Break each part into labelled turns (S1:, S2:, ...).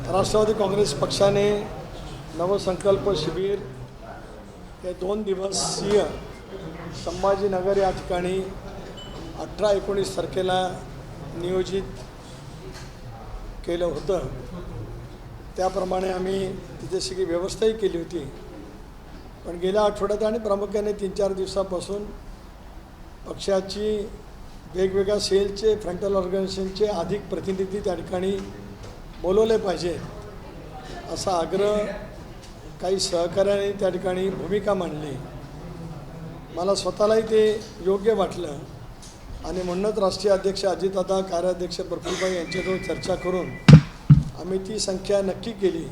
S1: राष्ट्रवादी काँग्रेस पक्षाने नवसंकल्प शिबिर हे 2 दिवसीय संभाजीनगर या ठिकाणी 18-19 तारखेला नियोजित केलं होतं। त्याप्रमाणे आम्ही तिथे सगळी व्यवस्थाही केली होती। पण गेल्या आठवड्यात आणि प्रामुख्याने 3-4 दिवसापासून पक्षाची वेगवेगळ्या सेलचे फ्रंटल ऑर्गनायझेशनचे अधिक प्रतिनिधी त्या ठिकाणी बोलवले पाहिजे असा आग्रह काही सहकार्याने त्या ठिकाणी भूमिका मांडली। मला स्वतःलाही ते योग्य वाटलं आणि म्हणूनच राष्ट्रीय अध्यक्ष अजितदादा, कार्याध्यक्ष प्रफुल्लभाई यांच्याजवळ चर्चा करून आम्ही ती संख्या नक्की केली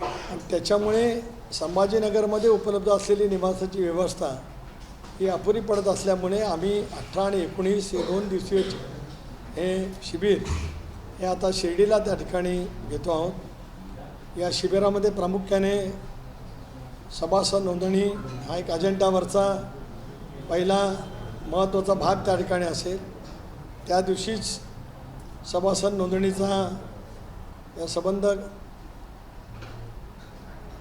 S1: आणि त्याच्यामुळे संभाजीनगरमध्ये उपलब्ध असलेली निवासाची व्यवस्था ही अपुरी पडत असल्यामुळे आम्ही 18 आणि 19 हे 2 दिवसीय हे शिबिर हे आता शिर्डीला त्या ठिकाणी घेतो आहोत। या शिबिरामध्ये प्रामुख्याने सभासद नोंदणी हा एक अजेंडावरचा पहिला महत्त्वाचा भाग त्या ठिकाणी असेल। त्या दिवशीच सभासद नोंदणीचा या संबंध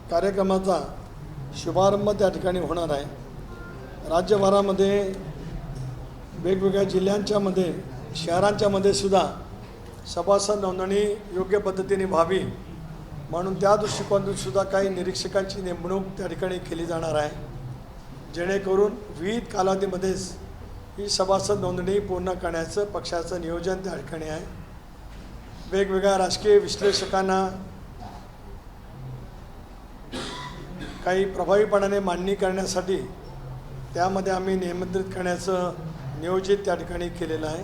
S1: कार्यक्रमाचा शुभारंभ त्या ठिकाणी होणार आहे। राज्यभरामध्ये वेगवेगळ्या जिल्ह्यांच्यामध्ये शहरांच्यामध्ये सुद्धा सभासद नोंदणी योग्य पद्धतीने व्हावी म्हणून त्या दृष्टिकोनातून सुद्धा काही निरीक्षकांची नेमणूक त्या ठिकाणी केली जाणार आहे, जेणेकरून विविध कालावधीमध्येच ही सभासद नोंदणी पूर्ण करण्याचं पक्षाचं नियोजन त्या ठिकाणी आहे। वेगवेगळ्या राजकीय विश्लेषकांना काही प्रभावीपणाने मांडणी करण्यासाठी त्यामध्ये आम्ही निमंत्रित करण्याचं नियोजित त्या ठिकाणी केलेलं आहे।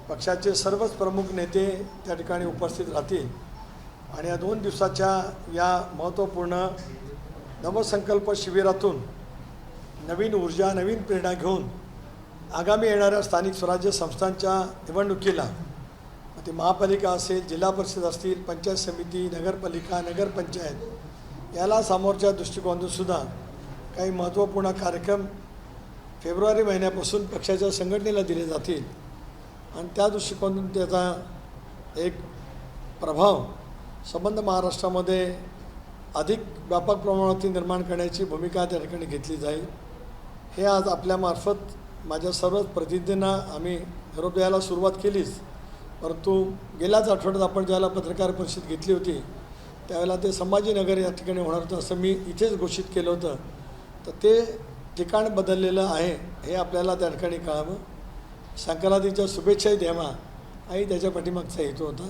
S1: पक्षाचे सर्वच प्रमुख नेते त्या ठिकाणी उपस्थित राहतील आणि या 2 दिवसाच्या या महत्त्वपूर्ण नवसंकल्प शिबिरातून नवीन ऊर्जा, नवीन प्रेरणा घेऊन आगामी येणाऱ्या स्थानिक स्वराज्य संस्थांच्या निवडणुकीला ते महापालिका असेल, जिल्हा परिषद असतील, पंचायत समिती, नगरपालिका, नगरपंचायत याला सामोरच्या दृष्टिकोनातून सुद्धा काही महत्त्वपूर्ण कार्यक्रम फेब्रुवारी महिन्यापासून पक्षाच्या संघटनेला दिले जातील आणि त्या दृष्टिकोनातून त्याचा एक प्रभाव संबंध महाराष्ट्रामध्ये अधिक व्यापक प्रमाणात निर्माण करण्याची भूमिका त्या ठिकाणी घेतली जाईल। हे आज आपल्यामार्फत माझ्या सर्वच प्रतिनिधींना आम्ही निरोप द्यायला सुरुवात केलीच, परंतु गेल्याच आठवड्यात आपण ज्याला पत्रकार परिषद घेतली होती त्यावेळेला ते संभाजीनगर या ठिकाणी होणार होतं असं मी इथेच घोषित केलं होतं। तर ते ठिकाण बदललेलं आहे हे आपल्याला त्या ठिकाणी कळावं। संक्रांतीच्या शुभेच्छाही द्यावा आणि त्याच्या पाठीमागचा हेतू होता।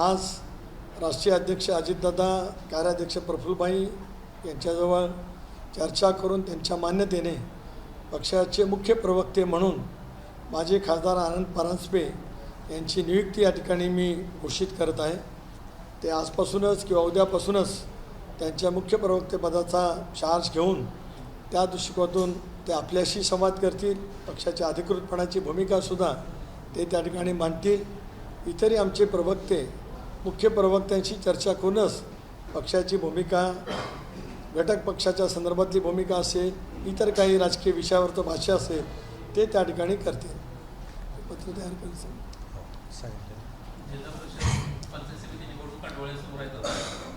S1: आज राष्ट्रीय अध्यक्ष अजितदादा, कार्याध्यक्ष प्रफुल्लभाई यांच्याजवळ चर्चा करून त्यांच्या मान्यतेने पक्षाचे मुख्य प्रवक्ते म्हणून माजी खासदार आनंद परांजपे यांची नियुक्ती या ठिकाणी मी घोषित करत आहे। ते आजपासूनच किंवा उद्यापासूनच त्यांच्या मुख्य प्रवक्तेपदाचा चार्ज घेऊन त्या दृष्टिकोनातून ते आपल्याशी संवाद करतील। पक्षाच्या अधिकृतपणाची भूमिकासुद्धा ते त्या ठिकाणी मांडतील। इतरही आमचे प्रवक्ते मुख्य प्रवक्त्यांशी चर्चा करूनच पक्षाची भूमिका, घटक पक्षाच्या संदर्भातली भूमिका असेल, इतर काही राजकीय विषयावरचं भाष्य असेल ते त्या ठिकाणी करतील। पत्र तयार करायचं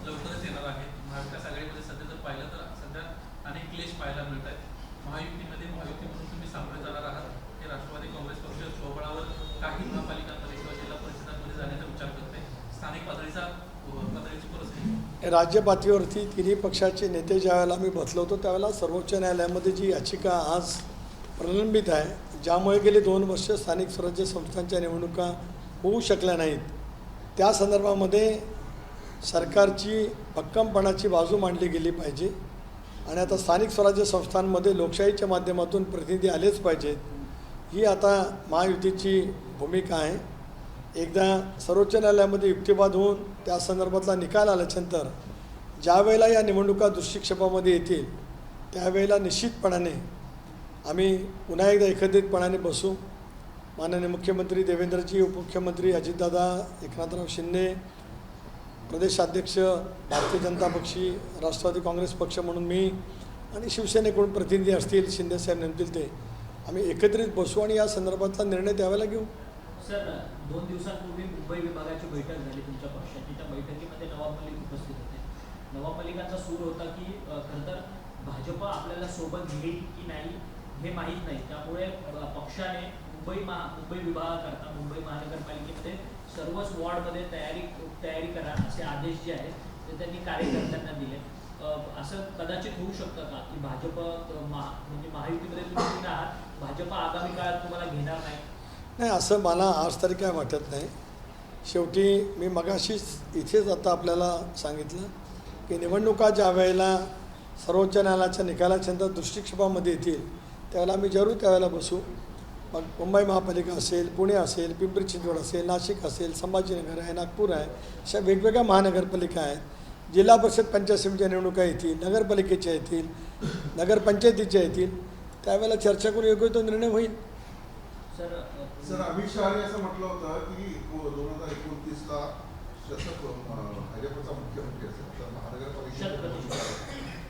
S2: लवकरच येणार आहे। महाविकास आघाडीमध्ये सध्या जर पाहिलं तर सध्या अनेक क्लेश पाहायला मिळत आहेत। महायुतीमध्ये महायुती म्हणून तुम्ही सामोरे जाणार आहात हे राष्ट्रवादी काँग्रेस पक्ष स्वबळावर काही महापालिकांमध्ये किंवा जिल्हा परिषदांमध्ये जाण्याचा विचार करते। स्थानिक पातळीची परिस्थिती
S1: राज्य पातळीवरती तिन्ही पक्षाचे नेते ज्यावेळेला आम्ही बसलो होतो त्यावेळेला सर्वोच्च न्यायालयामध्ये जी याचिका आज प्रलंबित आहे, ज्यामुळे गेले 2 वर्ष स्थानिक स्वराज्य संस्थांच्या निवडणुका होऊ शकल्या नाहीत, त्या संदर्भामध्ये सरकारची भक्कमपणाची बाजू मांडली गेली पाहिजे आणि आता स्थानिक स्वराज्य संस्थांमध्ये लोकशाहीच्या माध्यमातून प्रतिनिधी आलेच पाहिजेत, ही आता महायुतीची भूमिका आहे। एकदा सर्वोच्च न्यायालयामध्ये युक्तिवाद होऊन त्या संदर्भातला निकाल आल्यानंतर ज्यावेळेला या निवडणुका दृष्टिक्षेपामध्ये येतील त्यावेळेला निश्चितपणाने आम्ही पुन्हा एकदा एकत्रितपणाने बसू। माननीय मुख्यमंत्री देवेंद्रजी, उपमुख्यमंत्री अजितदादा, एकनाथराव शिंदे, प्रदेशाध्यक्ष भारतीय जनता पक्षी, राष्ट्रवादी काँग्रेस पक्ष म्हणून मी आणि शिवसेनेकडून प्रतिनिधी असतील, शिंदेसाहेब नेमतील, ते आम्ही एकत्रित बसू आणि या संदर्भातला निर्णय त्यावेळेला घेऊ।
S3: सर, 2 दिवसांपूर्वी मुंबई विभागाची बैठक झाली तुमच्या पक्षाची, त्या बैठकीमध्ये ते नवाब मलिक उपस्थित होते. नवाब मलिकांचा सूर होता की खरं तर भाजप आपल्याला सोबत घेईल की नाही हे माहीत नाही, त्यामुळे पक्षाने मुंबई विभागाकरता मुंबई महानगरपालिकेमध्ये सर्वच वॉर्डमध्ये तयारी करा असे आदेश जे आहेत ते त्यांनी कार्यकर्त्यांना दिले. असं कदाचित होऊ शकतं का की भाजप म्हणजे महायुतीमध्ये तुम्ही आहात, भाजप आगामी काळात तुम्हाला घेणार नाही?
S1: नाही, असं मला आज तरी काय वाटत नाही. शेवटी मी मगाशीच इथेच आता आपल्याला सांगितलं की निवडणुका ज्या वेळेला सर्वोच्च न्यायालयाच्या निकालाच्यानंतर दृष्टिक्षेपामध्ये येतील त्यावेळेला आम्ही जरूर त्यावेळेला बसू. मग मुंबई महापालिका असेल, पुणे असेल, पिंपरी चिंचवड असेल, नाशिक असेल, संभाजीनगर आहे, नागपूर आहे, अशा वेगवेगळ्या महानगरपालिका आहेत. जिल्हा परिषद पंचायत समितीच्या निवडणुका येतील, नगरपालिकेच्या येतील, नगरपंचायतीच्या येतील, त्यावेळेला चर्चा करून योग्य तो निर्णय होईल.
S4: सर अमित शहाने असं म्हटलं होतं की 2029ला शतक भाजपचा मुख्यमंत्री असेल तर महानगरपालिका.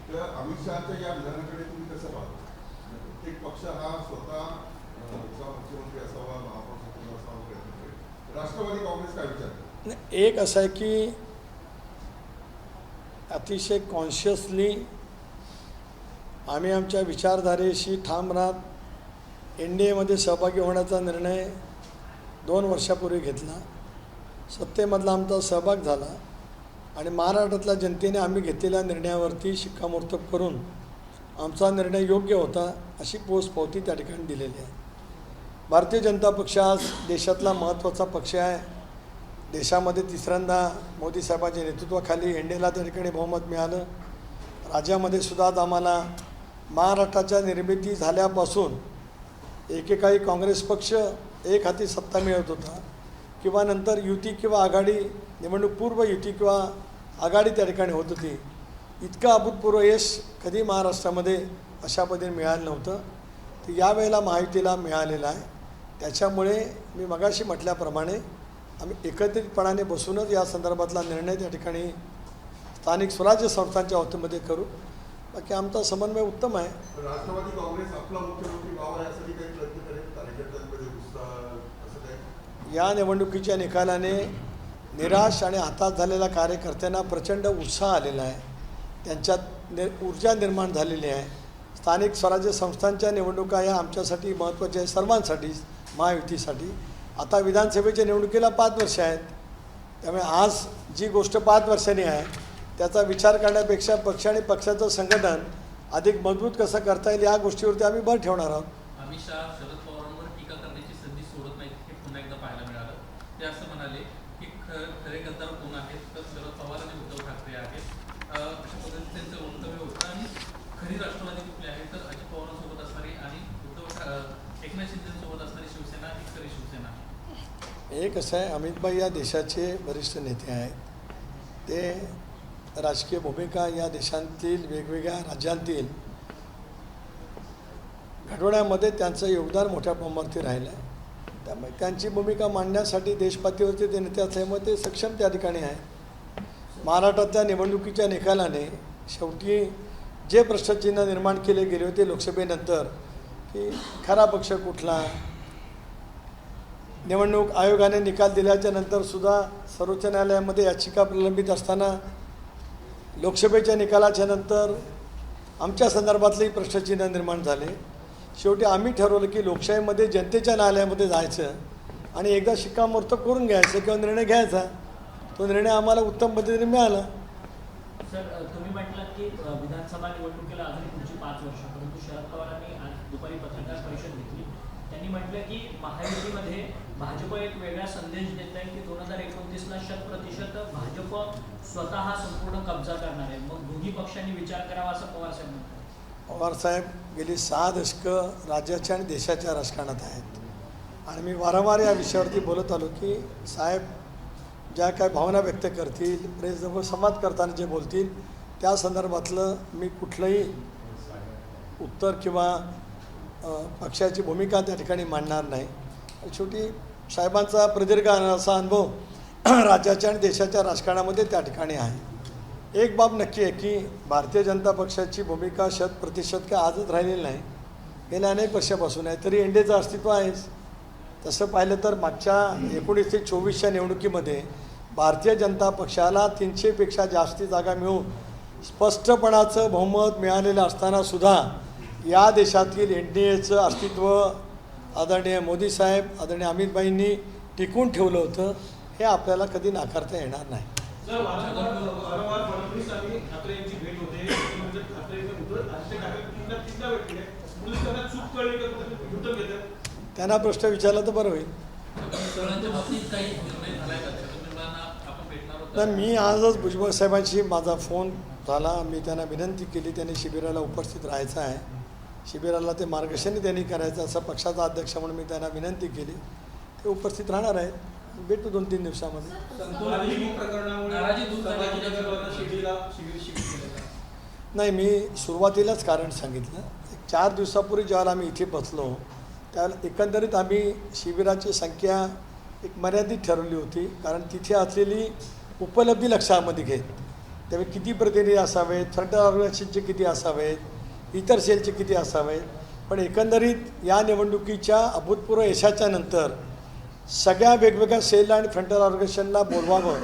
S4: तर अमित शहाच्या या विधानाकडे तुम्ही कसं पाहता? प्रत्येक पक्ष हा स्वतःचा मुख्यमंत्री असावा, महापौर असावा प्रयत्न करेल. राष्ट्रवादी काँग्रेस काय विचार करते?
S1: एक असं आहे की अतिशय कॉन्शियसली आम्ही आमच्या विचारधारेशी ठाम राहत NDAमध्ये सहभागी होण्याचा निर्णय 2 वर्षापूर्वी घेतला. सत्तेमधला आमचा सहभाग झाला आणि महाराष्ट्रातल्या जनतेने आम्ही घेतलेल्या निर्णयावरती शिक्कामोर्तब करून आमचा निर्णय योग्य होता अशी पोचपावती त्या ठिकाणी दिलेली आहे. भारतीय जनता पक्ष आज देशातला महत्त्वाचा पक्ष आहे. देशामध्ये तिसऱ्यांदा मोदी साहेबांच्या नेतृत्वाखाली NDAला त्या ठिकाणी बहुमत मिळालं. राज्यामध्ये सुद्धा आज आम्हाला महाराष्ट्राच्या निर्मिती झाल्यापासून एकेकाळी काँग्रेस पक्ष एक हाती सत्ता मिळवत होता किंवा नंतर युती किंवा आघाडी, निवडणूकपूर्व युती किंवा आघाडी त्या ठिकाणी होत होती. इतकं अभूतपूर्व यश कधी महाराष्ट्रामध्ये अशा पद्धतीने मिळालं नव्हतं. तर यावेळेला महायुतीला मिळालेलं आहे. त्याच्यामुळे मी मगाशी म्हटल्याप्रमाणे आम्ही एकत्रितपणाने बसूनच या संदर्भातला निर्णय त्या ठिकाणी स्थानिक स्वराज्य संस्थांच्या बाबतीमध्ये करू. बाकी आमचा समन्वय उत्तम आहे.
S4: राष्ट्रवादी काँग्रेस आपला मुख्यमंत्री व्हावा यासाठी काही प्रयत्न करेल? कार्यकर्त्यांमध्ये उत्साह असं काय?
S1: या निवडणुकीच्या निकालाने निराश आणि हताश झालेल्या कार्यकर्त्यांना प्रचंड उत्साह आलेला आहे. त्यांच्यात ऊर्जा निर्माण झालेली आहे. स्थानिक स्वराज्य संस्थांच्या निवडणुका या आमच्यासाठी महत्त्वाच्या आहे, सर्वांसाठीच, महायुतीसाठी. आता विधानसभेच्या निवडणुकीला 5 वर्ष आहेत. त्यामुळे आज जी गोष्ट 5 वर्षांनी आहे त्याचा विचार करण्यापेक्षा पक्ष आणि पक्षाचं संघटन अधिक मजबूत कसं करता येईल या गोष्टीवरती आम्ही भर ठेवणार आहोत.
S2: अमित शहा शरद पवारांवर टीका करण्याची संधी सोडत नाहीत हे पुन्हा एकदा पाहायला मिळालं. ते असं म्हणाले की खरे गद्दार कोण आहेत तर शरद पवार आणि उद्धव ठाकरे आहेत. अशा पद्धतीने त्यांचं वक्तव्य होतं. आणि खरी राष्ट्रवादी कुठली आहे तर अजित पवारांसोबत असणारी आणि एकनाथ शिंदेसोबत असणारी शिवसेना ही खरी शिवसेना.
S1: एक असं आहे, अमित भाई या देशाचे वरिष्ठ नेते आहेत. ते राजकीय भूमिका या देशांतील वेगवेगळ्या राज्यांतील घडवण्यामध्ये त्यांचं योगदान मोठ्या प्रमाणावरती राहिलं आहे. त्यामुळे त्यांची भूमिका मांडण्यासाठी देशपातळीवरती ते नेते असल्यामुळे ते सक्षम त्या ठिकाणी आहे. महाराष्ट्रातल्या निवडणुकीच्या निकालाने शेवटी जे प्रश्नचिन्ह निर्माण केले गेले होते लोकसभेनंतर की खरा पक्ष कुठला, निवडणूक आयोगाने निकाल दिल्याच्या नंतरसुद्धा सर्वोच्च न्यायालयामध्ये याचिका प्रलंबित असताना लोकसभेच्या निकालाच्या नंतर आमच्या संदर्भातलेही प्रश्नचिन्ह निर्माण झाले. शेवटी आम्ही ठरवलं की लोकशाहीमध्ये जनतेच्या न्यायालयामध्ये जायचं आणि एकदा शिक्कामोर्तब करून घ्यायचं किंवा निर्णय घ्यायचा. तो निर्णय आम्हाला उत्तम पद्धतीने मिळाला.
S3: सर, तुम्ही म्हटलात की विधानसभा निवडणुकीला अजून पुढची 5 वर्ष, परंतु शरद पवारांनी आज दुपारी पत्रकार परिषद घेतली. त्यांनी म्हटलं की महायुतीमध्ये भाजप एक वेगळा संदेश देत आहे की 2029ला 100% भाजप स्वतः संपूर्ण कब्जा करणार आहे. मग दोन्ही पक्षांनी विचार करावा असं पवारसाहेब म्हणतात.
S1: पवारसाहेब गेली 6 दशकं राज्याच्या आणि देशाच्या राजकारणात आहेत आणि मी वारंवार या विषयावरती बोलत आलो की साहेब ज्या काय भावना व्यक्त करतील, प्रेसजवळ संवाद करताना जे बोलतील त्या संदर्भातलं मी कुठलंही उत्तर किंवा पक्षाची भूमिका त्या ठिकाणी मांडणार नाही. शेवटी साहेबांचा प्रदीर्घ असा अनुभव राज्याच्या आणि देशाच्या राजकारणामध्ये त्या ठिकाणी आहे. एक बाब नक्की आहे की भारतीय जनता पक्षाची भूमिका 100% काय आजच राहिलेली नाही, गेल्या अनेक वर्षापासून आहे. तरी NDAचं अस्तित्व आहेच. तसं पाहिलं तर मागच्या 19 ते 24च्या निवडणुकीमध्ये भारतीय जनता पक्षाला 300पेक्षा जास्ती जागा मिळून स्पष्टपणाचं बहुमत मिळालेलं असतानासुद्धा या देशातील NDAचं अस्तित्व आदरणीय मोदी साहेब, आदरणीय अमितभाईंनी टिकून ठेवलं होतं. हे आपल्याला कधी नाकारता येणार नाही.
S5: सर, वारंवार फडणवीस आणि ठाकरे यांची भेट होते. म्हणजे ठाकरे आदित्य ठाकरे तीनदा भेट केली. मुलीस त्यांना चूक कळली का कुठे युद्ध घेतात?
S1: त्यांना प्रश्न विचारला तर बरं होईल.
S2: सगळ्यांच्या बाबतीत काही निर्णय झालाय का? मुलांना आपण भेटणार होतो.
S1: तर मी आजच भुजबळ साहेबांशी माझा फोन झाला. मी त्यांना विनंती केली, त्यांनी शिबिराला उपस्थित राहायचं आहे. शिबिराला ते मार्गदर्शन त्यांनी करायचं असं पक्षाचा अध्यक्ष म्हणून मी त्यांना विनंती केली. ते उपस्थित राहणार आहेत. भेटू 2-3 दिवसामध्ये.
S2: नाराजी दूर
S1: नाही, मी सुरुवातीलाच कारण सांगितलं. 4 दिवसापूर्वी ज्यावेळेला आम्ही इथे बसलो त्यावेळेला एकंदरीत आम्ही शिबिराची संख्या एक मर्यादित ठरवली होती. कारण तिथे असलेली उपलब्धी लक्षामध्ये घेत त्यावेळी किती प्रतिनिधी असावेत, फ्रंट ऑर्गनायझेशनचे किती असावेत, इतर सेलचे किती असावेत. पण एकंदरीत या निवडणुकीच्या अभूतपूर्व यशाच्या नंतर सगळ्या वेगवेगळ्या सेल आणि फ्रंट ऑर्गनायझेशनला बोलवावं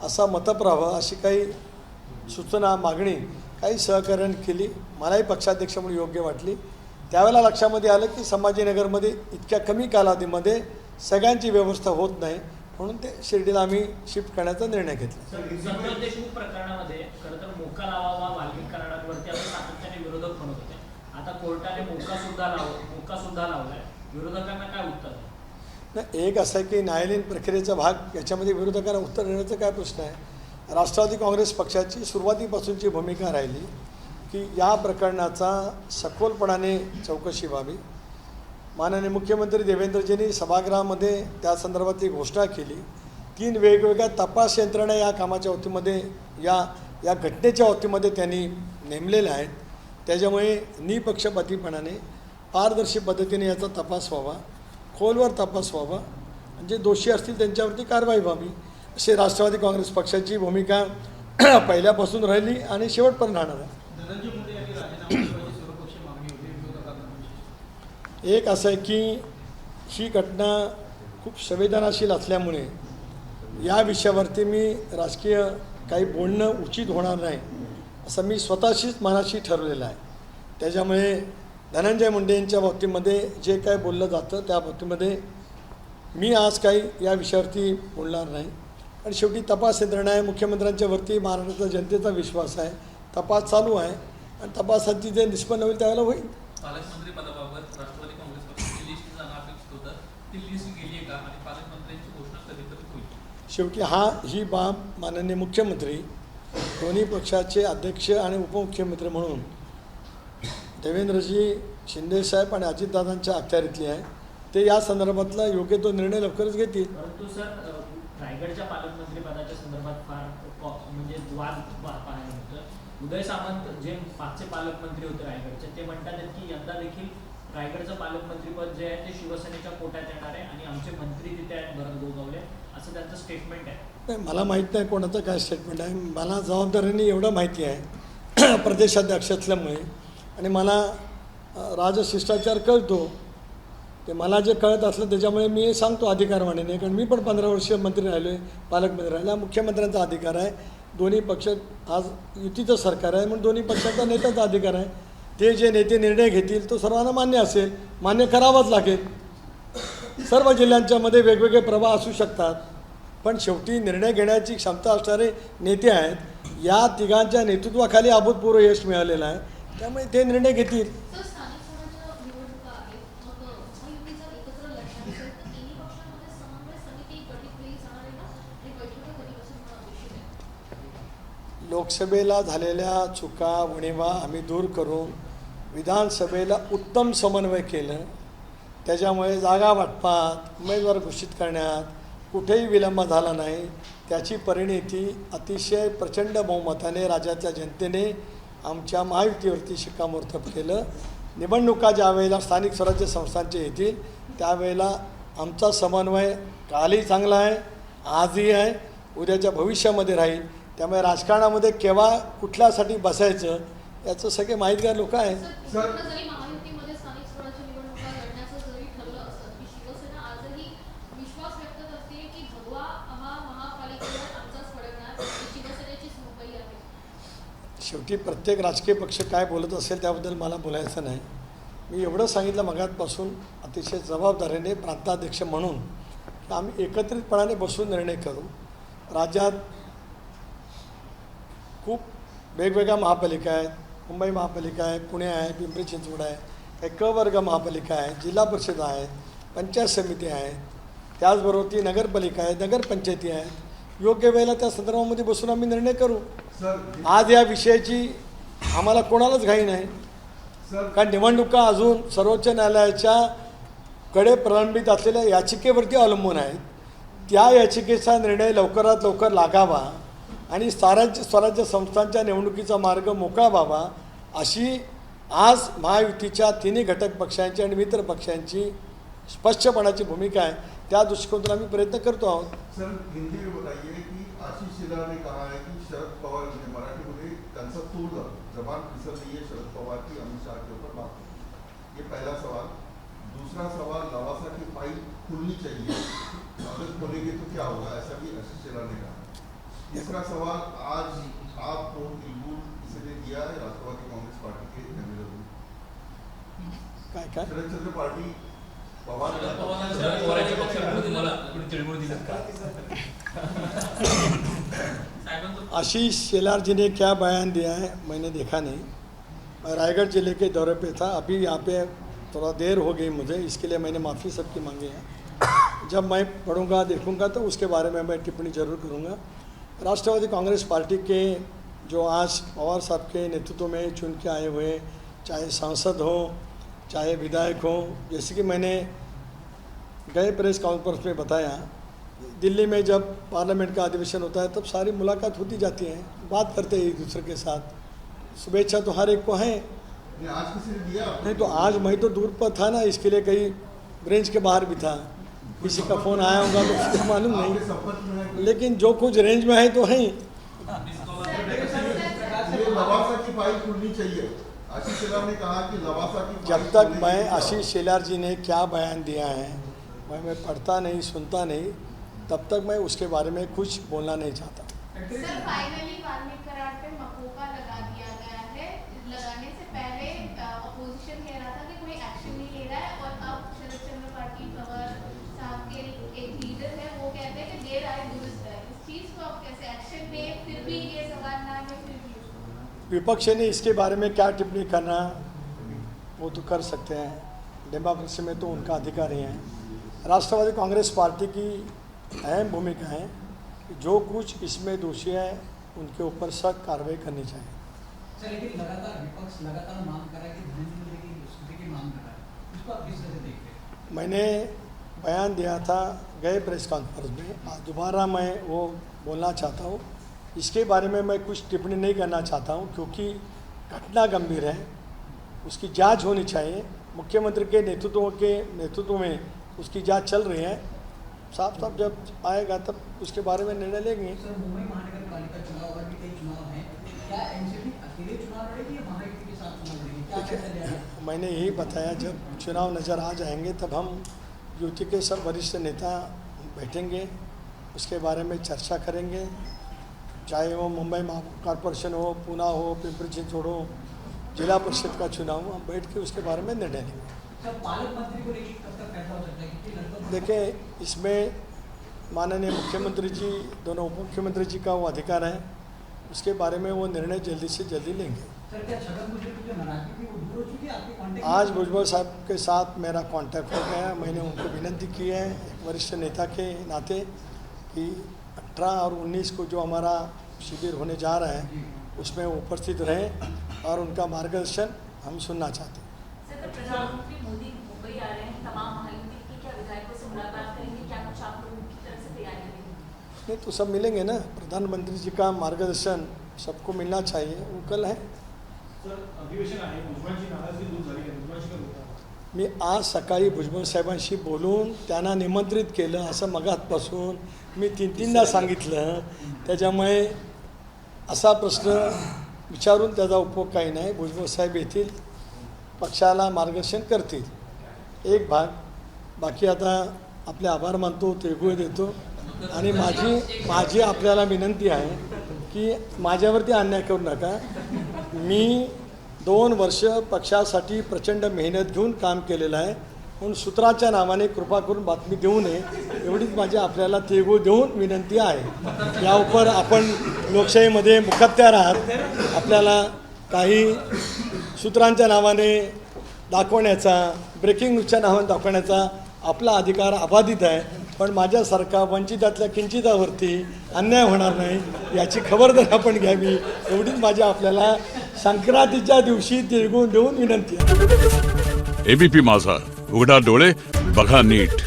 S1: असा मतप्रवाह, अशी काही सूचना, मागणी काही सहकार्याने केली. मलाही पक्षाध्यक्ष म्हणून योग्य वाटली. त्यावेळेला लक्षामध्ये आलं की संभाजीनगरमध्ये इतक्या कमी कालावधीमध्ये सगळ्यांची व्यवस्था होत नाही, म्हणून ते शिर्डीला आम्ही शिफ्ट करण्याचा निर्णय घेतला.
S3: संतोष देशमुख प्रकरणामध्ये खरं तर मोका लावावा वाल्मिक करारांवरती आपण सातत्याने विरोधक म्हणत होते. आता कोर्टाने मोका सुद्धा लावलाय. विरोधकांना काय उत्तर आहे?
S1: नाही, एक असं आहे की न्यायालयीन प्रक्रियेचा भाग याच्यामध्ये विरोधकांना उत्तर देण्याचा काय प्रश्न आहे. राष्ट्रवादी काँग्रेस पक्षाची सुरुवातीपासूनची भूमिका राहिली की या प्रकरणाचा सखोलपणाने चौकशी व्हावी. माननीय मुख्यमंत्री देवेंद्रजींनी सभागृहामध्ये त्या संदर्भात एक घोषणा केली. 3 वेगवेगळ्या तपास यंत्रणा या कामाच्या बाबतीमध्ये या घटनेच्या बाबतीमध्ये त्यांनी नेमलेल्या आहेत. त्याच्यामुळे निपक्षपातीपणाने पारदर्शी पद्धतीने याचा तपास व्हावा, खोलवर तपास व्हावा, म्हणजे दोषी असतील त्यांच्यावरती कारवाई व्हावी, अशी राष्ट्रवादी काँग्रेस पक्षाची भूमिका पहिल्यापासून राहिली आणि शेवटपर्यंत राहणार आहे.
S5: धनंजय मुंडे यांनी राजीनामा देण्याची सर्वपक्षीय मागणी होती. विरोधकांना
S1: एक असं आहे की ही घटना खूप संवेदनाशील असल्यामुळे या विषयावरती मी राजकीय काही बोलणं उचित होणार नाही असं मी स्वतःशीच मनाशी ठरवलेलं आहे. त्याच्यामुळे धनंजय मुंडे यांच्या बाबतीमध्ये जे काय बोललं जातं त्या बाबतीमध्ये मी आज काही या विषयावरती बोलणार नाही. आणि शेवटी तपास यंत्रणा आहे. मुख्यमंत्र्यांच्या वरती महाराष्ट्राच्या जनतेचा विश्वास आहे. तपास चालू आहे आणि तपासाची जे निष्पन्न होईल त्यावेळेला होईल.
S2: पालकमंत्री पदाबाबत राष्ट्रवादी काँग्रेस पक्षाची लिस्ट जाणं अपेक्षित होतं. ती लिस्ट गेली आहे का आणि पालकमंत्र्यांची घोषणा कधीतरी होईल?
S1: शेवटी ही बाब माननीय मुख्यमंत्री, दोन्ही पक्षाचे अध्यक्ष आणि उपमुख्यमंत्री म्हणून देवेंद्रजी शिंदेसाहेब आणि अजितदादांच्या अखत्यारीतली आहे. ते या संदर्भातला योग्य तो निर्णय लवकरच घेतील.
S3: परंतु सर, रायगडच्या पालकमंत्री पदाच्या संदर्भात फार म्हणजे वाद पाहायला मिळतं. उदय सामंत जे मागचे पालकमंत्री होते रायगडचे, ते म्हणतात की यंदा देखील रायगडचं पालकमंत्रीपद जे आहे ते शिवसेनेच्या कोट्यात येणार आहे आणि आमचे मंत्री तिथे आहेत भरत गोगावले, असं त्यांचं स्टेटमेंट आहे.
S1: नाही, मला माहीत नाही कोणाचं काय स्टेटमेंट आहे. मला जबाबदारीने एवढं माहिती आहे प्रदेशाध्यक्ष असल्यामुळे, आणि मला राजशिष्टाचार कळतो. ते मला जे कळत असलं त्याच्यामुळे मी सांगतो अधिकारवाणीने, कारण मी पण 15 वर्ष मंत्री राहिलो आहे, पालकमंत्री राहिला. मुख्यमंत्र्यांचा अधिकार आहे. दोन्ही पक्ष आज युतीचं सरकार आहे म्हणून दोन्ही पक्षाचा नेत्याचा अधिकार आहे. ते जे नेते निर्णय घेतील तो सर्वांना मान्य असेल, मान्य करावाच लागेल. सर्व जिल्ह्यांच्यामध्ये वेगवेगळे प्रवाह असू शकतात, पण शेवटी निर्णय घेण्याची क्षमता असणारे नेते आहेत. या तिघांच्या नेतृत्वाखाली अभूतपूर्व यश मिळालेलं आहे. त्यामुळे ते निर्णय घेतील. लोकसभेला झालेल्या चुका उणिवा आम्ही दूर करून विधानसभेला उत्तम समन्वय केलं. त्याच्यामुळे जागा वाटपात, उमेदवार घोषित करण्यात कुठेही विलंब झाला नाही. त्याची परिणिती अतिशय प्रचंड बहुमताने राज्याच्या जनतेने आमच्या महायुतीवरती शिक्कामोर्तब केलं. निवडणुका ज्या वेळेला स्थानिक स्वराज्य संस्थांचे येतील त्यावेळेला आमचा समन्वय कालही चांगला आहे, आजही आहे, उद्याच्या भविष्यामध्ये राहील. त्यामुळे राजकारणामध्ये केव्हा कुठल्यासाठी बसायचं याचं सगळे माहितगार लोक आहेत.
S6: महायुतीमध्ये स्थानिक स्वराज्य निवडणुका लढण्याचं जरी ठरलं असतं की शिवसेना आजही विश्वास व्यक्त करते की भगवा हा महापालिकेला
S1: शेवटी प्रत्येक राजकीय पक्ष काय बोलत असेल त्याबद्दल मला बोलायचं नाही. मी एवढं सांगितलं मगाचपासून अतिशय जबाबदारीने प्रांताध्यक्ष म्हणून की आम्ही एकत्रितपणाने बसून निर्णय करू. राज्यात खूप वेगवेगळ्या महापालिका आहेत. मुंबई महापालिका आहे, पुणे आहे, पिंपरी चिंचवड आहे, काही क वर्ग महापालिका आहे, जिल्हा परिषद आहेत, पंचायत समिती आहेत, त्याचबरोबर ती नगरपालिका आहे, नगरपंचायती आहेत. योग्य वेळेला त्या संदर्भामध्ये बसून आम्ही निर्णय करू.
S4: सर
S1: आज या विषयाची आम्हाला कोणालाच घाई नाही,
S4: सर
S1: कारण निवडणुका अजून सर्वोच्च न्यायालयाच्या कडे प्रलंबित असलेल्या याचिकेवरती अवलंबून आहेत. त्या याचिकेचा निर्णय लवकरात लवकर लागावा आणि स्वराज्य संस्थांच्या निवडणुकीचा मार्ग मोकळा व्हावा अशी आज महायुतीच्या तिन्ही घटक पक्षांची आणि मित्र पक्षांची स्पष्टपणाची भूमिका आहे. त्या दृष्टिकोनातून आम्ही प्रयत्न करतो आहोत.
S4: सर हिंदी में बताइए कि आशीष शेलार ने कहा है कि शरद पवार ने मराठीमध्ये त्यांचा तोड जबान फिसल रही है शरद पवार की अमित शाह के ऊपर बात करते. ये पहला सवाल. दूसरा सवाल, लवासा की फाइल खुलनी चाहिए, अगर खोलेंगे तो क्या होगा, ऐसा भी आशीष शेलार ने कहा. तीसरा सवाल, आज आपको बिल्कुल इसलिए दिया है राष्ट्रवादी कांग्रेस पार्टी के एमएलए
S1: काय काय
S4: शरदचंद्र पार्टी पवार
S2: शरद पवारांच्या पक्षाकडून तुम्हाला कोणी तिळगुळ दिलं का? साहेबांचं
S1: आशीष शेलार जी ने क्या बयान दिया है मैंने देखा नहीं. मैं रायगढ़ ज़िले के दौरे पे था. अभी यहाँ पे थोड़ा देर हो गई मुझे, इसके लिए मैंने माफ़ी सबकी मांगी है. जब मैं पढ़ूंगा देखूंगा तो उसके बारे में मैं टिप्पणी जरूर करूंगा. राष्ट्रवादी कांग्रेस पार्टी के जो आज पवार साहब के नेतृत्व में चुन के आए हुए, चाहे सांसद हो चाहे विधायक हो, जैसे कि मैंने गए प्रेस कॉन्फ्रेंस में बताया, दिल्ली में जब पार्लियामेंट का अधिवेशन होता है तब सारी मुलाकात होती जाती है, बात करते हैं एक दूसरे के साथ. शुभेच्छा तो हर एक को है.
S4: आज किसी ने दिया
S1: नहीं तो आज मैं तो दूर पर था ना, इसके लिए कहीं ब्रेंच के बाहर भी था. किसी का फ़ोन आया होगा तो मुझे मालूम
S4: आपके
S1: नहीं,
S4: संपर्क में है?
S1: लेकिन जो कुछ रेंज में है तो है ही.
S4: ये लवासा की फाइल खुलनी चाहिए. आशीष शेलार ने कहा कि लवासा की
S1: जब
S4: फाइल
S1: तक
S4: खुलनी
S1: मैं
S4: चाहिए.
S1: आशीष शेलार जी ने क्या बयान दिया है मैं पढ़ता नहीं सुनता नहीं, तब तक मैं उसके बारे में कुछ बोलना नहीं चाहता.
S6: सर फाइनली वाल्मीकि करार पे मकोका लगा दिया गया है. लगाने से पहले अपोजिशन कह रहा था कि कोई एक्शन नहीं ले रहा है, और अब शरद चंद्र पाटिल पवार साहब के एक लीडर है, वो कहते हैं कि देर आए दुरुस्त है. इस चीज़ को आप कैसे एक्शन में फिर भी ये सवाल ना है फिर भी
S1: विपक्ष ने इसके बारे में क्या टिप्पणी करना वो तो कर सकते हैं, डेमोक्रेसी में तो उनका अधिकार ही है. राष्ट्रवादी कांग्रेस पार्टी की अहम भूमिका है कि जो कुछ इसमें दोषी है उनके ऊपर सख्त कार्रवाई करनी चाहिए.
S7: सर लेकिन लगातार विपक्ष लगातार मांग कर रहा है कि धर्मेंद्र मोदी की स्तुति की मांग कर रहा है, उसको आप किस तरह से देखते हैं?
S1: मैंने बयान दिया था गए प्रेस कॉन्फ्रेंस में, आज दोबारा मैं वो बोलना चाहता हूँ. इसके बारे में मैं कुछ टिप्पणी नहीं करना चाहता हूँ क्योंकि घटना गंभीर है, उसकी जांच होनी चाहिए. मुख्यमंत्री के नेतृत्व में उसकी जांच चल रही है. साफ साफ जब आएगा तब उसके बारे में निर्णय लेंगे.
S7: सर मुंबई महानगर पालिका चुनाव और भी कई चुनाव हैं, क्या एनसीपी अकेले चुनाव लड़ेगी या महायुति के साथ चुनाव लड़ेगी, क्या फैसला लिया है?
S1: मैंने यही बताया, जब चुनाव नज़र आ जाएंगे तब हम यूटी के सब वरिष्ठ नेता बैठेंगे, उसके बारे में चर्चा करेंगे. चाहे वो मुंबई कॉरपोरेशन हो, पूना हो, पिंपरी चिंचवड़ हो, जिला परिषद का चुनाव हो, हम बैठ के उसके बारे में निर्णय लेंगे.
S7: सर पालक मंत्री को लेकर कब तक फैसला हो सकता है, क्योंकि लगभग
S1: देखिए इसमें माननीय मुख्यमंत्री जी, दोनों उप मुख्यमंत्री जी का वो अधिकार है, उसके बारे में वो निर्णय जल्दी से जल्दी लेंगे.
S7: सर क्या छगन भुजबल की जो नाराजगी थी वो दूर हो चुकी है, आपके कांटेक्ट
S1: आज भुजबल साहब के साथ मेरा कांटेक्ट हो गया. मैंने उनको विनती की है एक वरिष्ठ नेता के नाते कि 18 और 19 को जो हमारा शिविर होने जा रहा है उसमें उपस्थित रहें और उनका मार्गदर्शन हम सुनना चाहते हैं.
S8: सर तो प्रधानमंत्री मोदी मुंबई आ रहे हैं, तमाम महायुति की क्या विधायकों से मुलाकात करेंगे, क्या कुछ आप लोगों की तरफ से तैयारी करेंगे?
S1: नहीं तो सब मिलेंगे ना. प्रधानमंत्री जी का मार्गदर्शन सबको मिलना चाहिए, वो कल है.
S5: सर अधिवेशन आहे, भुजबळांची नाराजगी दूर झाली आहे, भुजबळांशी काय बोलता?
S1: मी आज सकाळी भुजबळ साहेबांशी बोलून त्यांना निमंत्रित केलं असं मगातपासून मी 3-3दा सांगितलं. त्याच्यामुळे असा प्रश्न विचारून त्याचा उपयोग काही नाही. भुजबळ साहेब येतील, पक्षाला मार्गदर्शन करतील. एक भाग बाकी आता आपले आभार मानतो, तिळगुळ देतो आणि माझी आपल्याला विनंती आहे की माझ्यावरती अन्याय करू नका. मी 2 वर्ष पक्षासाठी प्रचंड मेहनत घेऊन काम केलेलं आहे, म्हणून सूत्राच्या नावाने कृपा करून बातमी देऊ नये एवढीच माझी आपल्याला तिळगुळ देऊन विनंती आहे. यावर आपण लोकशाहीमध्ये मुखत्यार आहात. आपल्याला काही सूत्रांच्या नावाने दाखवण्याचा, ब्रेकिंग न्यूजच्या नावाने दाखवण्याचा आपला अधिकार अबाधित आहे, पण माझ्यासारखा वंचितातल्या किंचितावरती अन्याय होणार नाही याची खबरदारी आपण घ्यावी एवढीच माझी आपल्याला संक्रांतीच्या दिवशी तिळगुळ देऊन विनंती आहे.
S9: एबीपी माझा, उघडा डोळे बघा नीट.